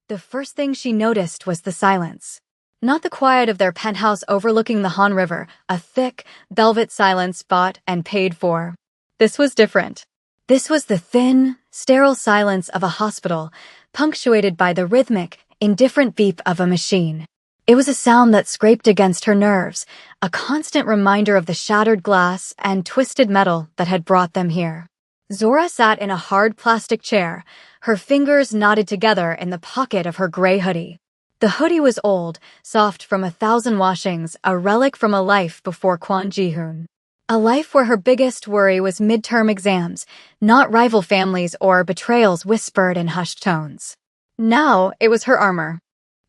The first thing she noticed was the silence. Not the quiet of their penthouse overlooking the Han River, a thick, velvet silence bought and paid for. This was different. This was the thin, sterile silence of a hospital, punctuated by the rhythmic, indifferent beep of a machine. It was a sound that scraped against her nerves, a constant reminder of the shattered glass and twisted metal that had brought them here. Zora sat in a hard plastic chair, her fingers knotted together in the pocket of her gray hoodie. The hoodie was old, soft from 1,000 washings, a relic from a life before Kwon Ji-hoon. A life where her biggest worry was midterm exams, not rival families or betrayals whispered in hushed tones. Now it was her armor.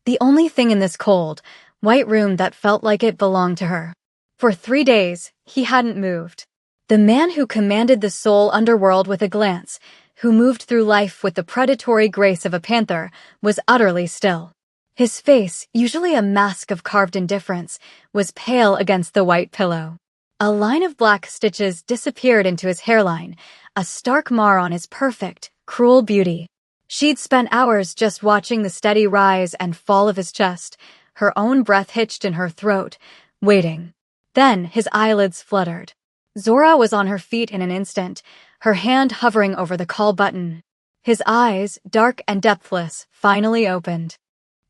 The only thing in this cold, white room that felt like it belonged to her. For 3 days, he hadn't moved. The man who commanded the soul underworld with a glance, who moved through life with the predatory grace of a panther, was utterly still. His face, usually a mask of carved indifference, was pale against the white pillow. A line of black stitches disappeared into his hairline, a stark mar on his perfect, cruel beauty. She'd spent hours just watching the steady rise and fall of his chest, her own breath hitched in her throat, waiting. Then his eyelids fluttered. Zora was on her feet in an instant, her hand hovering over the call button. His eyes, dark and depthless, finally opened.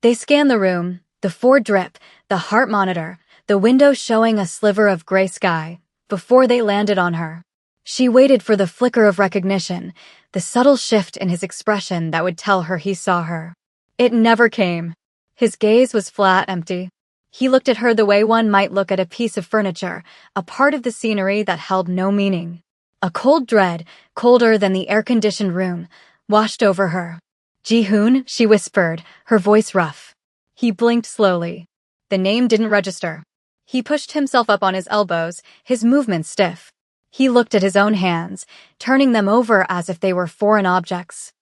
They scanned the room, the Ford drip, the heart monitor, the window showing a sliver of gray sky, before they landed on her. She waited for the flicker of recognition, the subtle shift in his expression that would tell her he saw her. It never came. His gaze was flat, empty. He looked at her the way one might look at a piece of furniture, a part of the scenery that held no meaning. A cold dread, colder than the air-conditioned room, washed over her. "Ji-hoon," she whispered, her voice rough. He blinked slowly. The name didn't register. He pushed himself up on his elbows, his movements stiff. He looked at his own hands, turning them over as if they were foreign objects.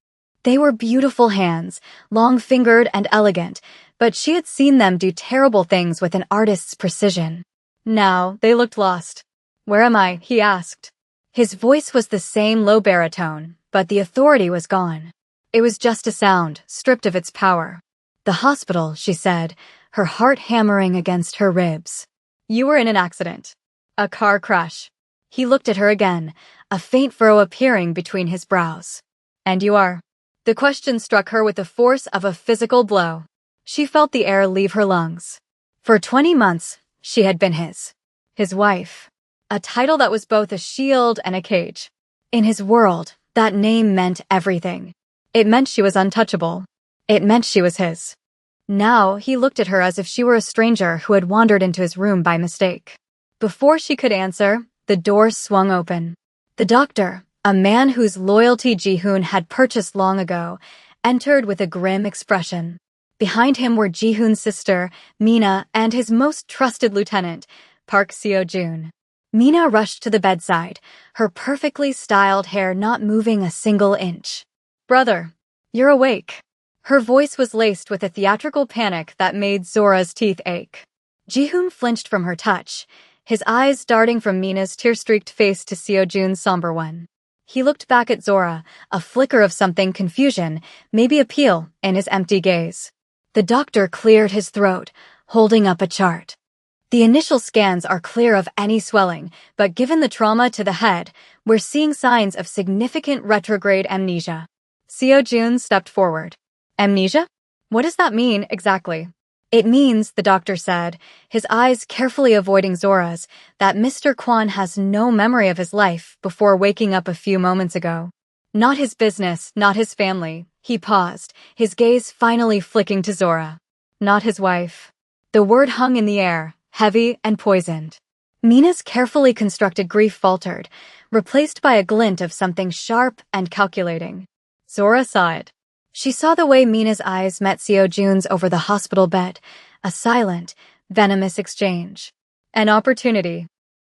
They were beautiful hands, long-fingered and elegant, but she had seen them do terrible things with an artist's precision. Now they looked lost. "Where am I?" he asked. His voice was the same low baritone, but the authority was gone. It was just a sound, stripped of its power. "The hospital," she said, her heart hammering against her ribs. "You were in an accident. A car crash." He looked at her again, a faint furrow appearing between his brows. "And you are?" The question struck her with the force of a physical blow. She felt the air leave her lungs. For 20 months, she had been his wife. A title that was both a shield and a cage. In his world, that name meant everything. It meant she was untouchable. It meant she was his. Now he looked at her as if she were a stranger who had wandered into his room by mistake. Before she could answer, the door swung open. The doctor, a man whose loyalty Ji-hoon had purchased long ago, entered with a grim expression. Behind him were Ji-hoon's sister, Mina, and his most trusted lieutenant, Park Seo-joon. Mina rushed to the bedside, her perfectly styled hair not moving a single inch. "Brother, you're awake." Her voice was laced with a theatrical panic that made Zora's teeth ache. Ji-hoon flinched from her touch, his eyes darting from Mina's tear-streaked face to Seo-joon's somber one. He looked back at Zora, a flicker of something, confusion, maybe appeal, in his empty gaze. The doctor cleared his throat, holding up a chart. "The initial scans are clear of any swelling, but given the trauma to the head, we're seeing signs of significant retrograde amnesia." Seo-joon stepped forward. "Amnesia? What does that mean, exactly?" "It means," the doctor said, his eyes carefully avoiding Zora's, "that Mr. Kwon has no memory of his life before waking up a few moments ago. Not his business, not his family." He paused, his gaze finally flicking to Zora. "Not his wife." The word hung in the air, heavy and poisoned. Mina's carefully constructed grief faltered, replaced by a glint of something sharp and calculating. Zora saw it. She saw the way Mina's eyes met Seo-joon's over the hospital bed, a silent, venomous exchange. An opportunity.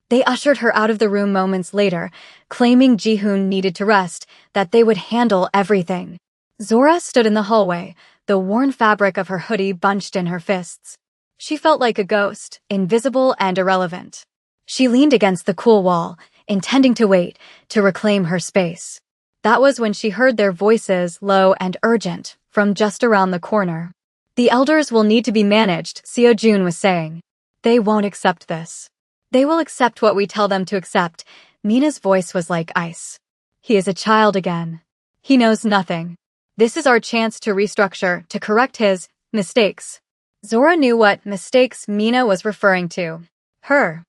They ushered her out of the room moments later, claiming Ji-hoon needed to rest, that they would handle everything. Zora stood in the hallway, the worn fabric of her hoodie bunched in her fists. She felt like a ghost, invisible and irrelevant. She leaned against the cool wall, intending to wait, to reclaim her space. That was when she heard their voices, low and urgent, from just around the corner. The elders will need to be managed, Seo-jun was saying. They won't accept this. They will accept what we tell them to accept. Mina's voice was like ice. He is a child again. He knows nothing. This is our chance to restructure, to correct his mistakes. Zora knew what mistakes Mina was referring to. Her.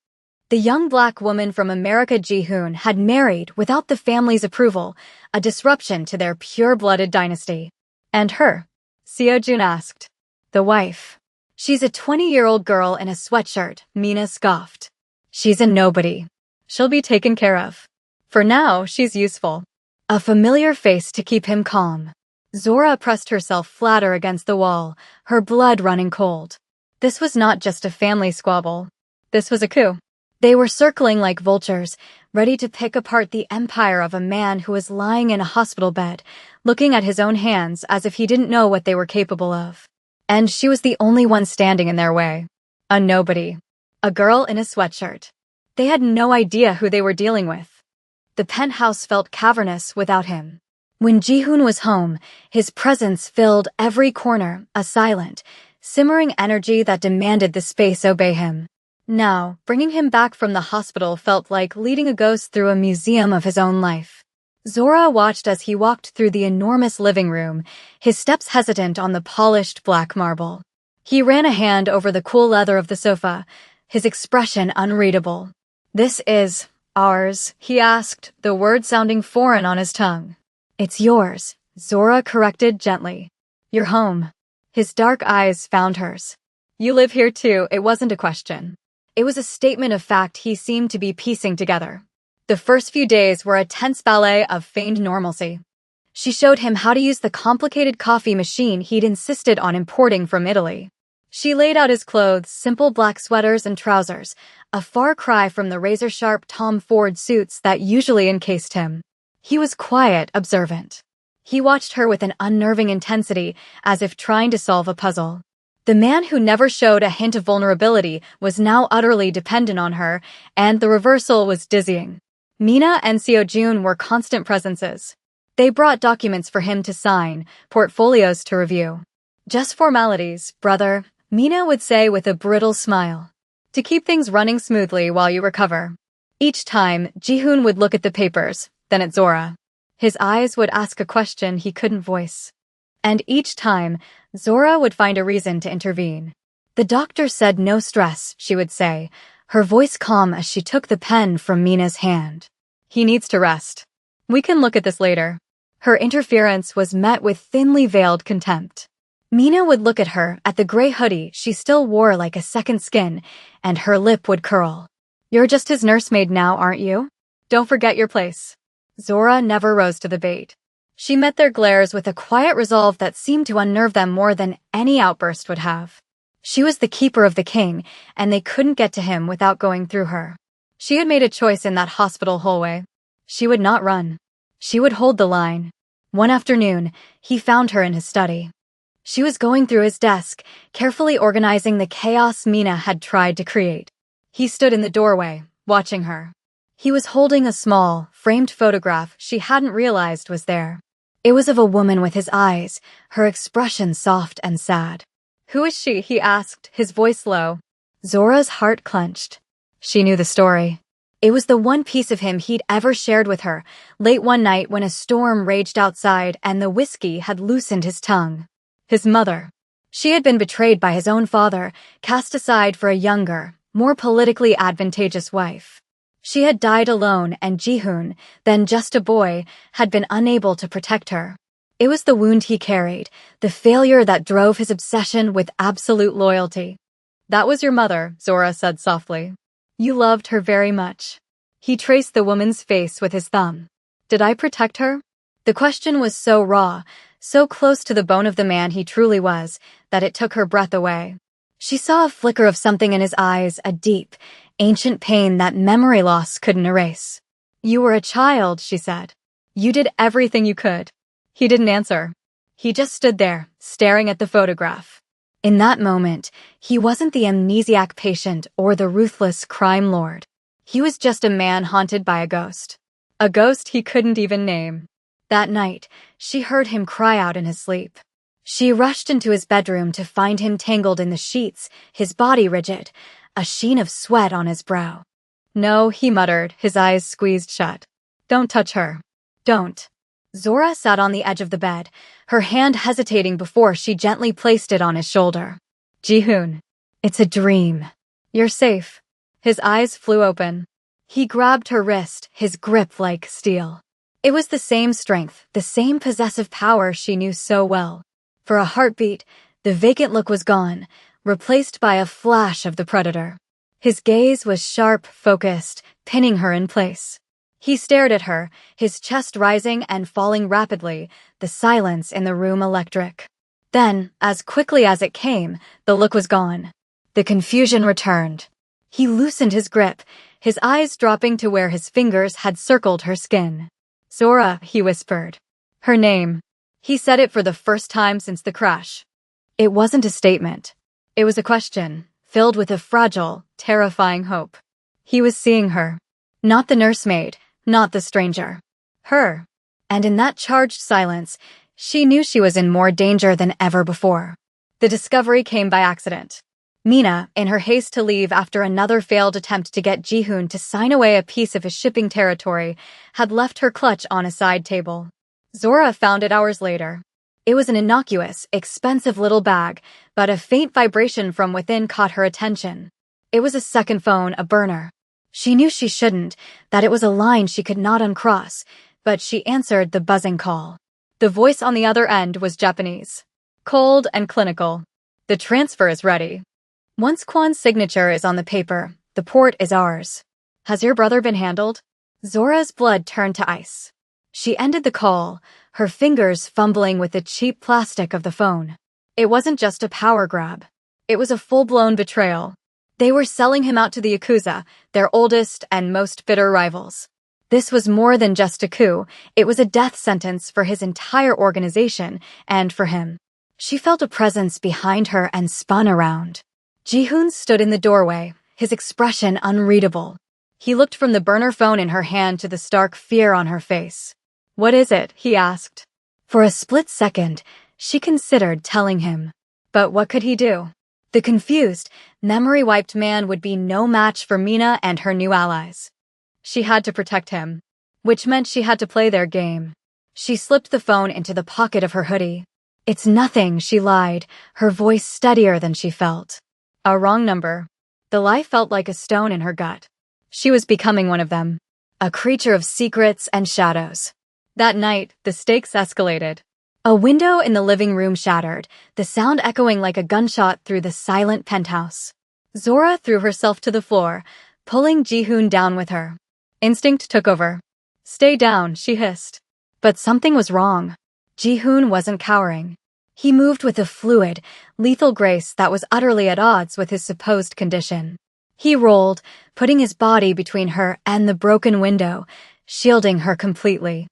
The young black woman from America, Ji-hoon, had married without the family's approval, a disruption to their pure-blooded dynasty. And her? Seo-jun asked. The wife. She's a 20-year-old girl in a sweatshirt, Mina scoffed. She's a nobody. She'll be taken care of. For now, she's useful. A familiar face to keep him calm. Zora pressed herself flatter against the wall, her blood running cold. This was not just a family squabble. This was a coup. They were circling like vultures, ready to pick apart the empire of a man who was lying in a hospital bed, looking at his own hands as if he didn't know what they were capable of. And she was the only one standing in their way. A nobody. A girl in a sweatshirt. They had no idea who they were dealing with. The penthouse felt cavernous without him. When Ji-hoon was home, his presence filled every corner, a silent, simmering energy that demanded the space obey him. Now, bringing him back from the hospital felt like leading a ghost through a museum of his own life. Zora watched as he walked through the enormous living room, his steps hesitant on the polished black marble. He ran a hand over the cool leather of the sofa, his expression unreadable. "This is ours?" he asked, the word sounding foreign on his tongue. "It's yours," Zora corrected gently. "You're home." His dark eyes found hers. "You live here too," it wasn't a question. It was a statement of fact he seemed to be piecing together. The first few days were a tense ballet of feigned normalcy. She showed him how to use the complicated coffee machine he'd insisted on importing from Italy. She laid out his clothes, simple black sweaters and trousers, a far cry from the razor-sharp Tom Ford suits that usually encased him. He was quiet, observant. He watched her with an unnerving intensity, as if trying to solve a puzzle. The man who never showed a hint of vulnerability was now utterly dependent on her, and the reversal was dizzying. Mina and Seo-jun were constant presences. They brought documents for him to sign, portfolios to review. "Just formalities, brother," Mina would say with a brittle smile. "To keep things running smoothly while you recover." Each time, Ji-hoon would look at the papers, then at Zora. His eyes would ask a question he couldn't voice. And each time, Zora would find a reason to intervene. "The doctor said no stress," she would say, her voice calm as she took the pen from Mina's hand. "He needs to rest. We can look at this later." Her interference was met with thinly veiled contempt. Mina would look at her, at the gray hoodie she still wore like a second skin, and her lip would curl. "You're just his nursemaid now, aren't you? Don't forget your place." Zora never rose to the bait. She met their glares with a quiet resolve that seemed to unnerve them more than any outburst would have. She was the keeper of the king, and they couldn't get to him without going through her. She had made a choice in that hospital hallway. She would not run. She would hold the line. One afternoon, he found her in his study. She was going through his desk, carefully organizing the chaos Mina had tried to create. He stood in the doorway, watching her. He was holding a small, framed photograph she hadn't realized was there. It was of a woman with his eyes, her expression soft and sad. "Who is she?" he asked, his voice low. Zora's heart clenched. She knew the story. It was the one piece of him he'd ever shared with her, late one night when a storm raged outside and the whiskey had loosened his tongue. His mother. She had been betrayed by his own father, cast aside for a younger, more politically advantageous wife. She had died alone, and Ji-hoon, then just a boy, had been unable to protect her. It was the wound he carried, the failure that drove his obsession with absolute loyalty. "That was your mother," Zora said softly. "You loved her very much." He traced the woman's face with his thumb. "Did I protect her?" The question was so raw, so close to the bone of the man he truly was, that it took her breath away. She saw a flicker of something in his eyes, a deep, ancient pain that memory loss couldn't erase. "You were a child," she said. "You did everything you could." He didn't answer. He just stood there, staring at the photograph. In that moment, he wasn't the amnesiac patient or the ruthless crime lord. He was just a man haunted by a ghost. A ghost he couldn't even name. That night, she heard him cry out in his sleep. She rushed into his bedroom to find him tangled in the sheets, his body rigid, a sheen of sweat on his brow. "No," he muttered, his eyes squeezed shut. "Don't touch her. Don't." Zora sat on the edge of the bed, her hand hesitating before she gently placed it on his shoulder. "Ji-hoon, it's a dream. You're safe." His eyes flew open. He grabbed her wrist, his grip like steel. It was the same strength, the same possessive power she knew so well. For a heartbeat, the vacant look was gone, replaced by a flash of the predator. His gaze was sharp, focused, pinning her in place. He stared at her, his chest rising and falling rapidly, the silence in the room electric. Then, as quickly as it came, the look was gone. The confusion returned. He loosened his grip, his eyes dropping to where his fingers had circled her skin. "Zora," he whispered. Her name. He said it for the first time since the crash. It wasn't a statement. It was a question, filled with a fragile, terrifying hope. He was seeing her. Not the nursemaid, not the stranger. Her. And in that charged silence, she knew she was in more danger than ever before. The discovery came by accident. Mina, in her haste to leave after another failed attempt to get Ji-hoon to sign away a piece of his shipping territory, had left her clutch on a side table. Zora found it hours later. It was an innocuous, expensive little bag, but a faint vibration from within caught her attention. It was a second phone, a burner. She knew she shouldn't, that it was a line she could not uncross, but she answered the buzzing call. The voice on the other end was Japanese. Cold and clinical. "The transfer is ready. Once Kwan's signature is on the paper, the port is ours. Has your brother been handled?" Zora's blood turned to ice. She ended the call, her fingers fumbling with the cheap plastic of the phone. It wasn't just a power grab. It was a full-blown betrayal. They were selling him out to the Yakuza, their oldest and most bitter rivals. This was more than just a coup, it was a death sentence for his entire organization and for him. She felt a presence behind her and spun around. Ji-hoon stood in the doorway, his expression unreadable. He looked from the burner phone in her hand to the stark fear on her face. "What is it?" he asked. For a split second, she considered telling him. But what could he do? The confused, memory-wiped man would be no match for Mina and her new allies. She had to protect him, which meant she had to play their game. She slipped the phone into the pocket of her hoodie. "It's nothing," she lied, her voice steadier than she felt. A wrong number. The lie felt like a stone in her gut. She was becoming one of them, a creature of secrets and shadows. That night, the stakes escalated. A window in the living room shattered, the sound echoing like a gunshot through the silent penthouse. Zora threw herself to the floor, pulling Ji-hoon down with her. Instinct took over. "Stay down," she hissed. But something was wrong. Ji-hoon wasn't cowering. He moved with a fluid, lethal grace that was utterly at odds with his supposed condition. He rolled, putting his body between her and the broken window, shielding her completely.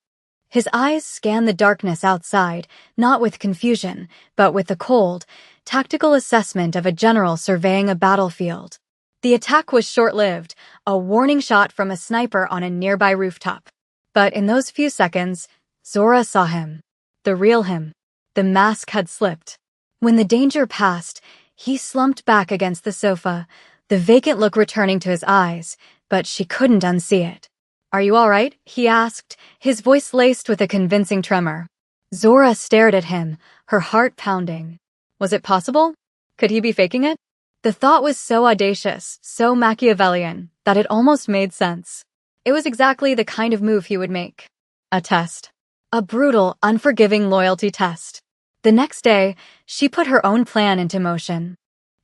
His eyes scanned the darkness outside, not with confusion, but with the cold, tactical assessment of a general surveying a battlefield. The attack was short-lived, a warning shot from a sniper on a nearby rooftop. But in those few seconds, Zora saw him. The real him. The mask had slipped. When the danger passed, he slumped back against the sofa, the vacant look returning to his eyes, but she couldn't unsee it. "Are you all right?" he asked, his voice laced with a convincing tremor. Zora stared at him, her heart pounding. Was it possible? Could he be faking it? The thought was so audacious, so Machiavellian, that it almost made sense. It was exactly the kind of move he would make. A test. A brutal, unforgiving loyalty test. The next day, she put her own plan into motion.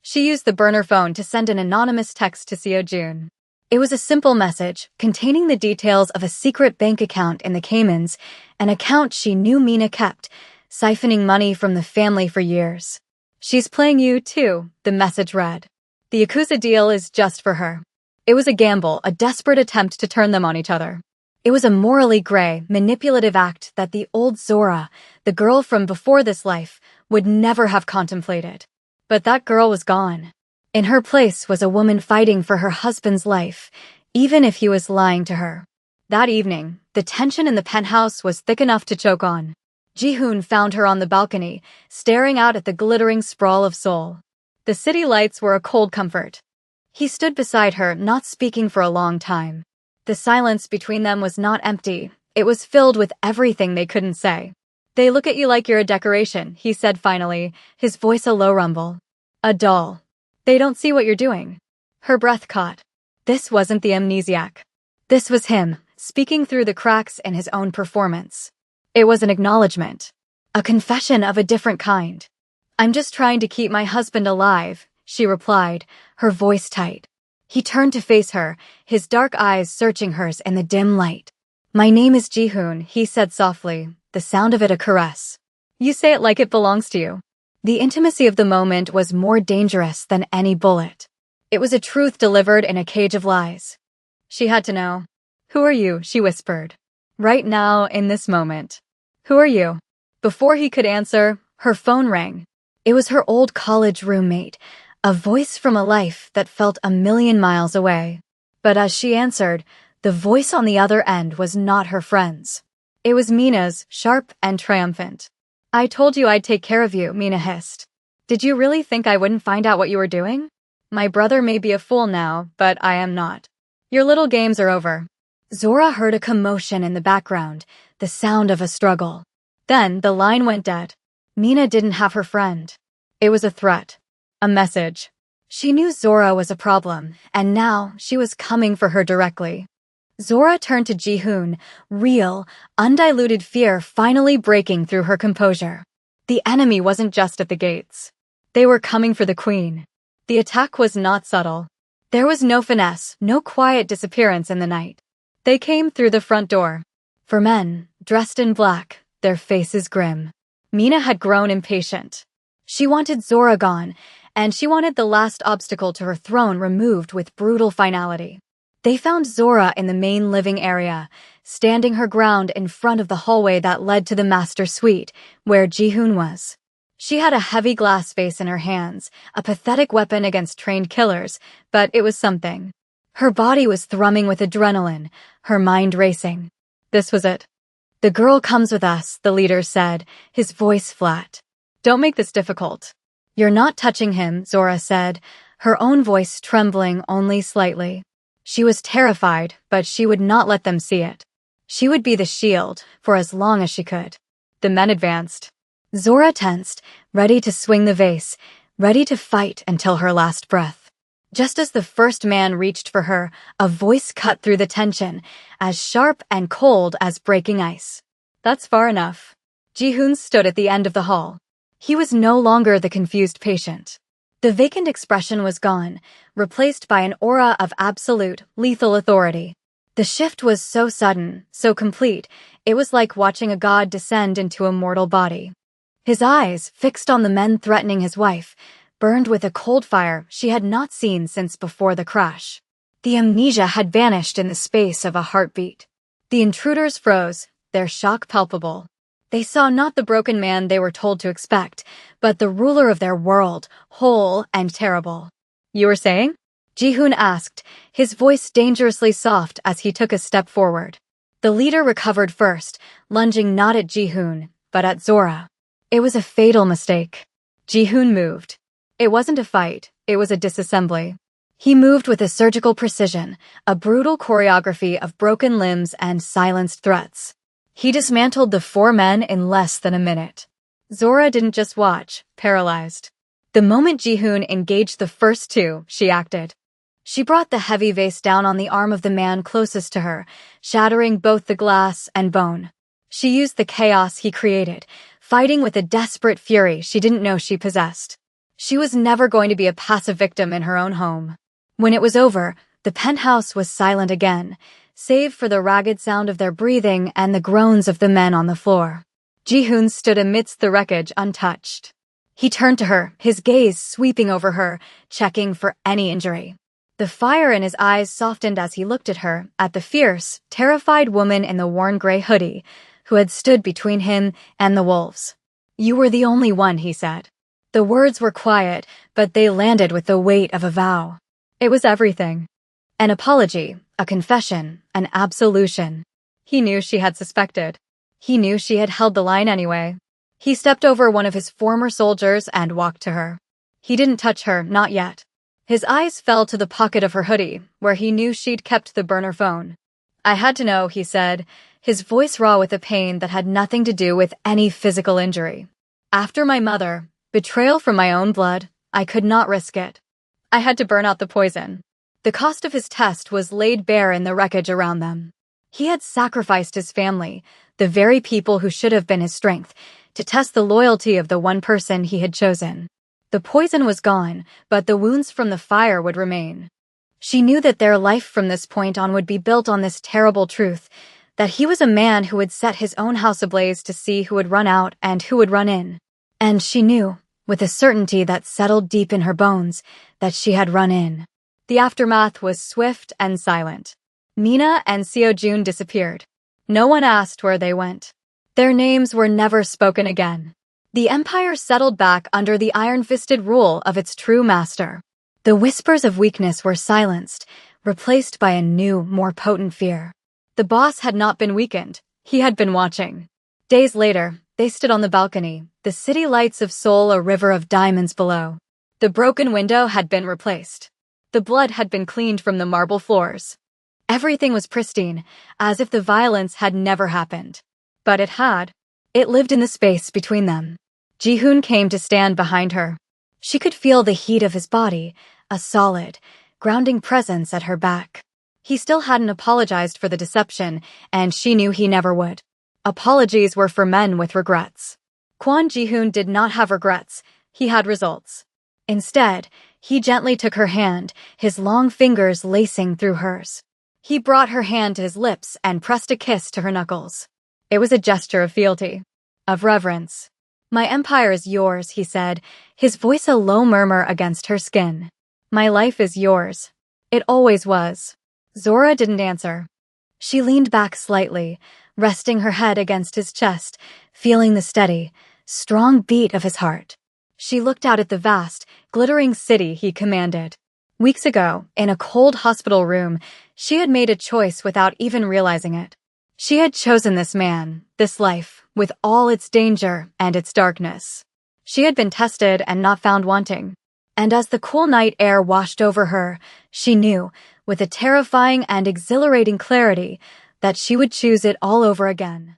She used the burner phone to send an anonymous text to Seo Jun. It was a simple message, containing the details of a secret bank account in the Caymans, an account she knew Mina kept, siphoning money from the family for years. "She's playing you, too," the message read. "The Yakuza deal is just for her." It was a gamble, a desperate attempt to turn them on each other. It was a morally gray, manipulative act that the old Zora, the girl from before this life, would never have contemplated. But that girl was gone. In her place was a woman fighting for her husband's life, even if he was lying to her. That evening, the tension in the penthouse was thick enough to choke on. Ji-hoon found her on the balcony, staring out at the glittering sprawl of Seoul. The city lights were a cold comfort. He stood beside her, not speaking for a long time. The silence between them was not empty. It was filled with everything they couldn't say. "They look at you like you're a decoration," he said finally, his voice a low rumble. "A doll. They don't see what you're doing." Her breath caught. This wasn't the amnesiac. This was him, speaking through the cracks in his own performance. It was an acknowledgement. A confession of a different kind. "I'm just trying to keep my husband alive," she replied, her voice tight. He turned to face her, his dark eyes searching hers in the dim light. "My name is Ji-hoon," he said softly, the sound of it a caress. "You say it like it belongs to you." The intimacy of the moment was more dangerous than any bullet. It was a truth delivered in a cage of lies. She had to know. "Who are you?" she whispered. "Right now, in this moment. Who are you?" Before he could answer, her phone rang. It was her old college roommate, a voice from a life that felt a million miles away. But as she answered, the voice on the other end was not her friend's. It was Mina's, sharp and triumphant. "I told you I'd take care of you," Mina hissed. "Did you really think I wouldn't find out what you were doing? My brother may be a fool now, but I am not. Your little games are over." Zora heard a commotion in the background, the sound of a struggle. Then the line went dead. Mina didn't have her friend. It was a threat. A message. She knew Zora was a problem, and now she was coming for her directly. Zora turned to Ji-hoon, real, undiluted fear finally breaking through her composure. The enemy wasn't just at the gates. They were coming for the queen. The attack was not subtle. There was no finesse, no quiet disappearance in the night. They came through the front door. For men, dressed in black, their faces grim. Mina had grown impatient. She wanted Zora gone, and she wanted the last obstacle to her throne removed with brutal finality. They found Zora in the main living area, standing her ground in front of the hallway that led to the master suite, where Ji-hoon was. She had a heavy glass vase in her hands, a pathetic weapon against trained killers, but it was something. Her body was thrumming with adrenaline, her mind racing. This was it. "The girl comes with us," the leader said, his voice flat. "Don't make this difficult." "You're not touching him," Zora said, her own voice trembling only slightly. She was terrified, but she would not let them see it. She would be the shield for as long as she could. The men advanced. Zora tensed, ready to swing the vase, ready to fight until her last breath. Just as the first man reached for her, a voice cut through the tension, as sharp and cold as breaking ice. "That's far enough." Ji-hoon stood at the end of the hall. He was no longer the confused patient. The vacant expression was gone, replaced by an aura of absolute, lethal authority. The shift was so sudden, so complete, it was like watching a god descend into a mortal body. His eyes, fixed on the men threatening his wife, burned with a cold fire she had not seen since before the crash. The amnesia had vanished in the space of a heartbeat. The intruders froze, their shock palpable. They saw not the broken man they were told to expect, but the ruler of their world, whole and terrible. "You were saying?" Ji-hoon asked, his voice dangerously soft as he took a step forward. The leader recovered first, lunging not at Ji-hoon, but at Zora. It was a fatal mistake. Ji-hoon moved. It wasn't a fight, it was a disassembly. He moved with a surgical precision, a brutal choreography of broken limbs and silenced threats. He dismantled the 4 men in less than a minute. Zora didn't just watch, paralyzed. The moment Ji-hoon engaged the first 2, she acted. She brought the heavy vase down on the arm of the man closest to her, shattering both the glass and bone. She used the chaos he created, fighting with a desperate fury she didn't know she possessed. She was never going to be a passive victim in her own home. When it was over, the penthouse was silent again, save for the ragged sound of their breathing and the groans of the men on the floor. Ji-hoon stood amidst the wreckage untouched. He turned to her, his gaze sweeping over her, checking for any injury. The fire in his eyes softened as he looked at her, at the fierce, terrified woman in the worn gray hoodie, who had stood between him and the wolves. "You were the only one," he said. The words were quiet, but they landed with the weight of a vow. It was everything. An apology, a confession, an absolution. He knew she had suspected. He knew she had held the line anyway. He stepped over one of his former soldiers and walked to her. He didn't touch her, not yet. His eyes fell to the pocket of her hoodie, where he knew she'd kept the burner phone. I had to know, he said, his voice raw with a pain that had nothing to do with any physical injury. After my mother, betrayal from my own blood, I could not risk it. I had to burn out the poison. The cost of his test was laid bare in the wreckage around them. He had sacrificed his family, the very people who should have been his strength, to test the loyalty of the one person he had chosen. The poison was gone, but the wounds from the fire would remain. She knew that their life from this point on would be built on this terrible truth, that he was a man who would set his own house ablaze to see who would run out and who would run in. And she knew, with a certainty that settled deep in her bones, that she had run in. The aftermath was swift and silent. Mina and Seo Jun disappeared. No one asked where they went. Their names were never spoken again. The empire settled back under the iron-fisted rule of its true master. The whispers of weakness were silenced, replaced by a new, more potent fear. The boss had not been weakened. He had been watching. Days later, they stood on the balcony, the city lights of Seoul a river of diamonds below. The broken window had been replaced. The blood had been cleaned from the marble floors. Everything was pristine, as if the violence had never happened. But it had. It lived in the space between them. Ji-hoon came to stand behind her. She could feel the heat of his body, a solid, grounding presence at her back. He still hadn't apologized for the deception, and she knew he never would. Apologies were for men with regrets. Kwon Ji-hoon did not have regrets, he had results. Instead, he gently took her hand, his long fingers lacing through hers. He brought her hand to his lips and pressed a kiss to her knuckles. It was a gesture of fealty, of reverence. "My empire is yours," he said, his voice a low murmur against her skin. "My life is yours. It always was." Zora didn't answer. She leaned back slightly, resting her head against his chest, feeling the steady, strong beat of his heart. She looked out at the vast, glittering city he commanded. Weeks ago, in a cold hospital room, she had made a choice without even realizing it. She had chosen this man, this life, with all its danger and its darkness. She had been tested and not found wanting. And as the cool night air washed over her, she knew, with a terrifying and exhilarating clarity, that she would choose it all over again.